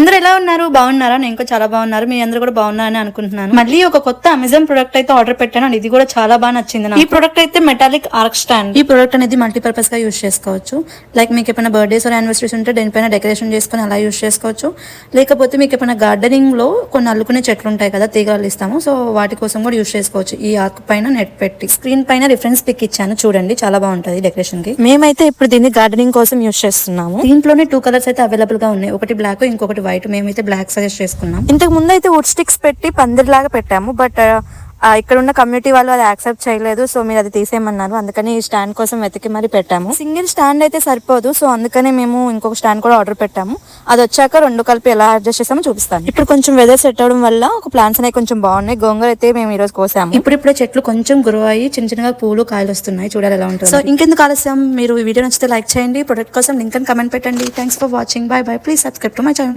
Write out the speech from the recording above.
అందరూ ఎలా ఉన్నారు? బాగున్నారా? నేను కూడా చాలా బాగున్నారు. మీ అందరూ కూడా బాగున్నారని అనుకుంటున్నాను. మళ్ళీ ఒక కొత్త అమెజాన్ ప్రొడక్ట్ అయితే ఆర్డర్ పెట్టాను అండ్ ఇది కూడా చాలా బాగా నచ్చింది నాకు. ఈ ప్రొడక్ట్ అయితే మెటాలిక్ ఆర్క్ స్టాండ్. ఈ ప్రొడక్ట్ అనేది మల్టీపర్పస్ గా యూస్ చేసుకోవచ్చు. లైక్ మీకు ఏమైనా బర్త్డేస్ ఆర్ యానివర్సరీస్ ఉంటే దీనిపైన డెకరేషన్ చేసుకుని అలా యూస్ చేసుకోవచ్చు. లేకపోతే మీకు ఏమైనా గార్డెనింగ్ లో కొన్ని అల్లుకునే చెట్లు ఉంటాయి కదా, తీగలు ఇస్తాము, సో వాటి కోసం కూడా యూస్ చేసుకోవచ్చు. ఈ ఆర్క్ పైన నెట్ పెట్టి స్క్రీన్ పైన రిఫరెన్స్ పిక్ ఇచ్చాను చూడండి, చాలా బాగుంటది డెకరేషన్ కి. మేమైతే ఇప్పుడు దీన్ని గార్డెనింగ్ కోసం యూస్ చేస్తున్నాము. దీంట్లోనే 2 కలర్స్ అయితే అవైలబుల్ గా ఉన్నాయి, ఒకటి బ్లాక్ ఇంకొకటి వైట్. మేమైతే బ్లాక్ సజెస్ట్ చేసుకున్నాం. ఇంతకు ముందు అయితే వుడ్ స్టిక్స్ పెట్టి పందిరిలాగా పెట్టాము, బట్ ఇక్కడ ఉన్న కమ్యూనిటీ వాళ్ళు అది యాక్సెప్ట్ చేయలేదు, సో మీరు అది తీసేయమన్నారు. అందుకని ఈ స్టాండ్ కోసం వెతికి మరి పెట్టాము. సింగిల్ స్టాండ్ అయితే సరిపోదు, సో అందుకనే మేము ఇంకొక స్టాండ్ కూడా ఆర్డర్ పెట్టాము. అది వచ్చాక 2 కలిపి ఎలా అడ్జస్ట్ చేసామో చూపిస్తాను. ఇప్పుడు కొంచెం వెదర్ సెట్ అవడం వల్ల ఒక ప్లాంట్స్ అనేవి కొంచెం బాగున్నాయి. గోంగూర అయితే మేము ఈ రోజు కోసాము. ఇప్పుడే చెట్లు కొంచెం గ్రో అయ్యి చిన్న చిన్నగా పూలు కాయలు వస్తున్నాయి, చూడాలి ఎలా ఉంటుంది. సో ఇంకెందుకు ఆలస్యం, మీరు ఈ వీడియో నచ్చితే లైక్ చేయండి. ప్రొడక్ట్ కోసం లింక్ అని కమెంట్ పెట్టండి. Thanks for watching. By by. Please subscribe to my channel.